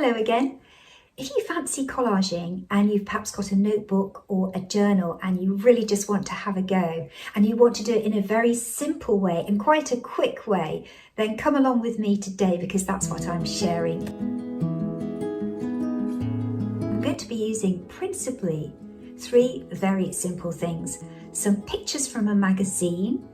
Hello again. If you fancy collaging and you've perhaps got a notebook or a journal and you really just want to have a go and you want to do it in a very simple way and quite a quick way, then come along with me today because that's what I'm sharing. I'm going to be using principally 3 very simple things. Some pictures from a magazine,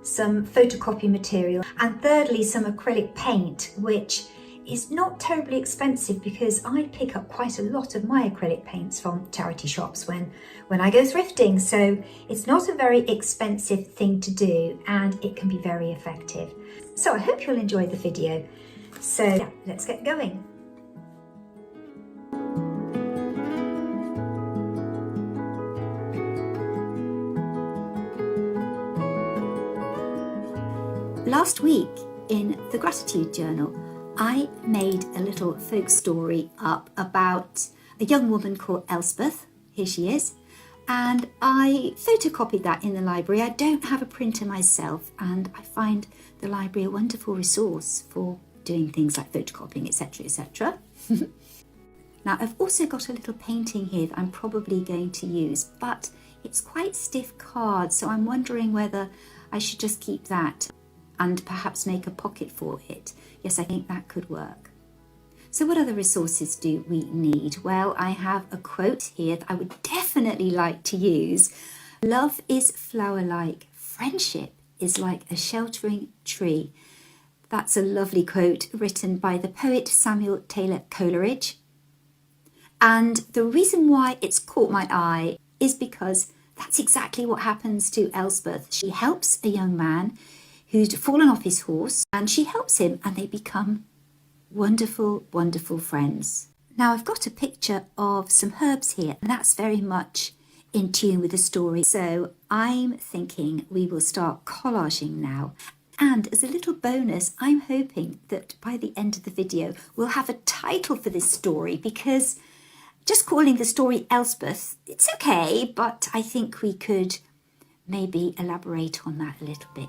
some photocopy material, and thirdly some acrylic paint, which is not terribly expensive because I pick up quite a lot of my acrylic paints from charity shops when I go thrifting. So it's not a very expensive thing to do and it can be very effective. So I hope you'll enjoy the video. So yeah, let's get going. Last week in the gratitude journal, I made a little folk story up about a young woman called Elspeth. Here she is. And I photocopied that in the library. I don't have a printer myself, and I find the library a wonderful resource for doing things like photocopying, etc., etc. Now, I've also got a little painting here that I'm probably going to use, but it's quite stiff card, so I'm wondering whether I should just keep that and perhaps make a pocket for it. Yes, I think that could work. So what other resources do we need? Well, I have a quote here that I would definitely like to use. Love is flower-like, friendship is like a sheltering tree. That's a lovely quote written by the poet Samuel Taylor Coleridge. And the reason why it's caught my eye is because that's exactly what happens to Elspeth. She helps a young man who'd fallen off his horse, and she helps him and they become wonderful, wonderful friends. Now I've got a picture of some herbs here and that's very much in tune with the story. So I'm thinking we will start collaging now. And as a little bonus, I'm hoping that by the end of the video, we'll have a title for this story, because just calling the story Elspeth, it's okay, but I think we could maybe elaborate on that a little bit.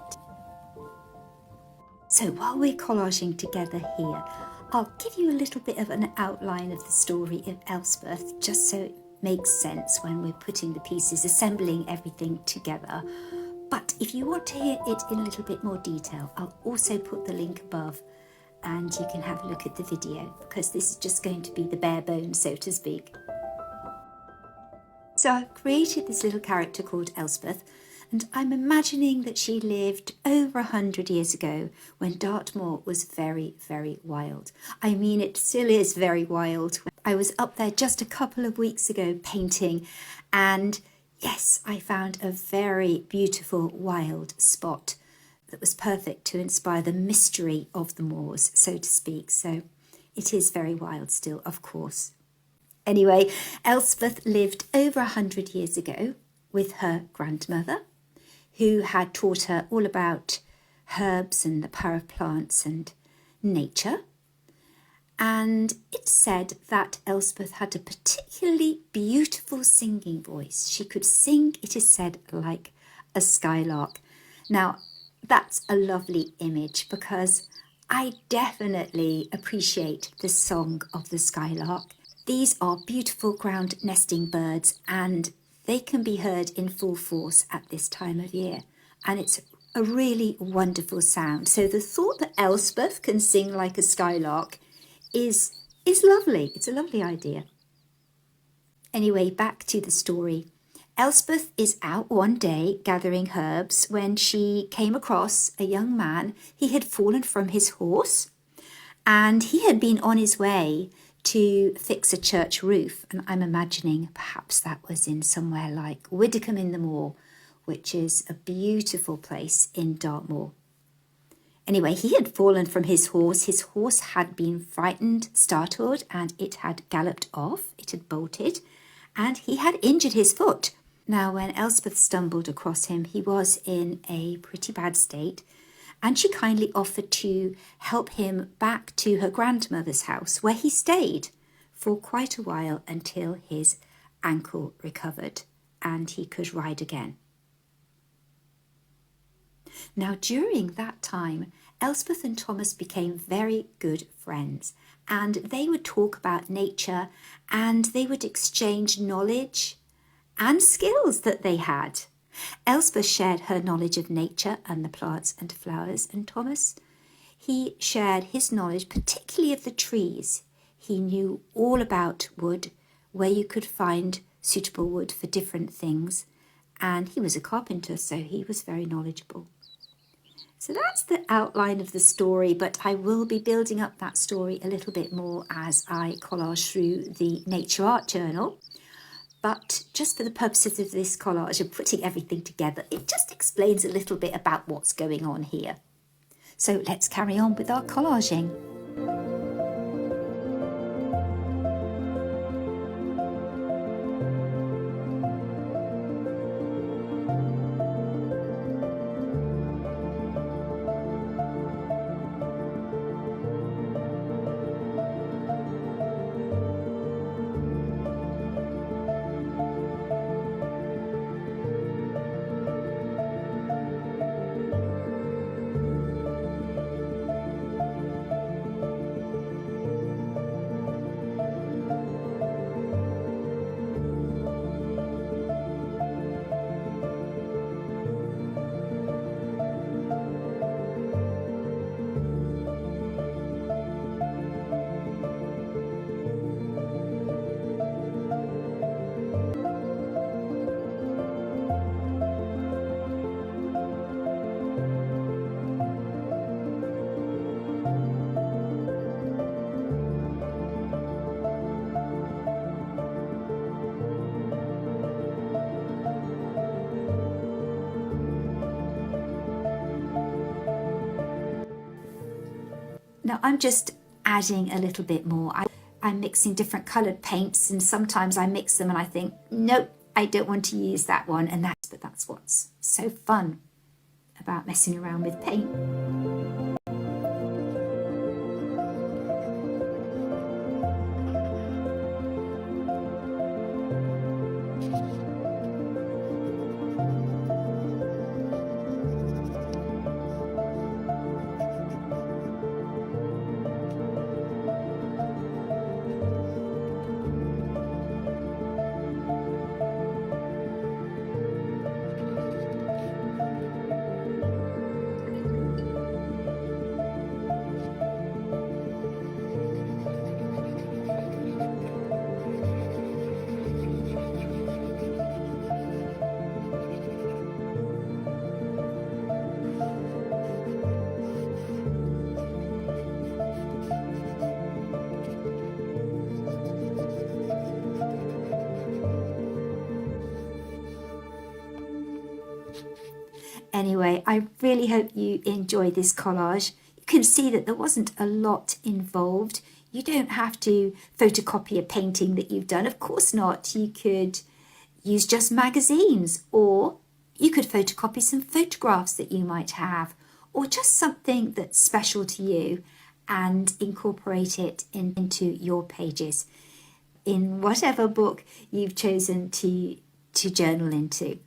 So while we're collaging together here, I'll give you a little bit of an outline of the story of Elspeth, just so it makes sense when we're putting the pieces, assembling everything together. But if you want to hear it in a little bit more detail, I'll also put the link above and you can have a look at the video, because this is just going to be the bare bones, so to speak. So I've created this little character called Elspeth, and I'm imagining that she lived over 100 years ago when Dartmoor was very, very wild. I mean, it still is very wild. I was up there just a couple of weeks ago painting, and yes, I found a very beautiful wild spot that was perfect to inspire the mystery of the moors, so to speak. So it is very wild still, of course. Anyway, Elspeth lived over 100 years ago with her grandmother, who had taught her all about herbs and the power of plants and nature. And it's said that Elspeth had a particularly beautiful singing voice. She could sing, it is said, like a skylark. Now, that's a lovely image because I definitely appreciate the song of the skylark. These are beautiful ground nesting birds, and they can be heard in full force at this time of year, and it's a really wonderful sound. So the thought that Elspeth can sing like a skylark is lovely. It's a lovely idea. Anyway, back to the story. Elspeth is out one day gathering herbs when she came across a young man. He had fallen from his horse and he had been on his way to fix a church roof, and I'm imagining perhaps that was in somewhere like Widdicombe-in-the-Moor, which is a beautiful place in Dartmoor. Anyway, he had fallen from his horse. His horse had been frightened, startled, and it had galloped off. It had bolted, and he had injured his foot. Now, when Elspeth stumbled across him, he was in a pretty bad state, and she kindly offered to help him back to her grandmother's house, where he stayed for quite a while until his ankle recovered and he could ride again. Now, during that time, Elspeth and Thomas became very good friends, and they would talk about nature, and they would exchange knowledge and skills that they had. Elspeth shared her knowledge of nature and the plants and flowers, and Thomas, he shared his knowledge, particularly of the trees. He knew all about wood, where you could find suitable wood for different things, and he was a carpenter, so he was very knowledgeable. So that's the outline of the story, but I will be building up that story a little bit more as I collage through the Nature Art Journal. But just for the purposes of this collage and putting everything together, it just explains a little bit about what's going on here. So let's carry on with our collaging. Now I'm just adding a little bit more. I'm mixing different coloured paints, and sometimes I mix them and I think, nope, I don't want to use that one. But that's what's so fun about messing around with paint. Anyway, I really hope you enjoy this collage. You can see that there wasn't a lot involved. You don't have to photocopy a painting that you've done. Of course not. You could use just magazines, or you could photocopy some photographs that you might have, or just something that's special to you and incorporate it into your pages in whatever book you've chosen to journal into.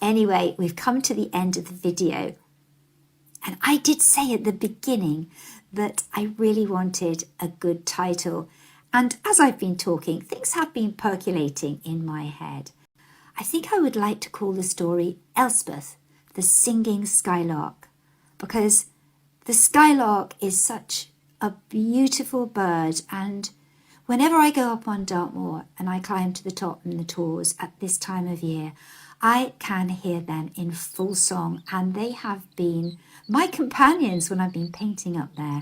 Anyway, we've come to the end of the video, and I did say at the beginning that I really wanted a good title, and as I've been talking, things have been percolating in my head. I think I would like to call the story Elspeth, the Singing Skylark, because the skylark is such a beautiful bird, and whenever I go up on Dartmoor and I climb to the top in the tors at this time of year, I can hear them in full song, and they have been my companions when I've been painting up there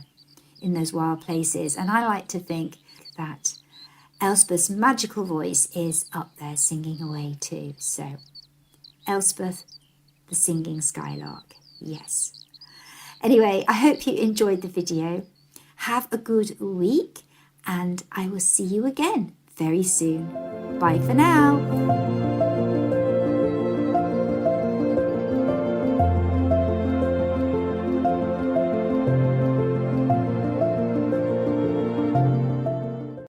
in those wild places. And I like to think that Elspeth's magical voice is up there singing away too. So, Elspeth, the Singing Skylark, yes. Anyway, I hope you enjoyed the video. Have a good week, and I will see you again very soon. Bye for now.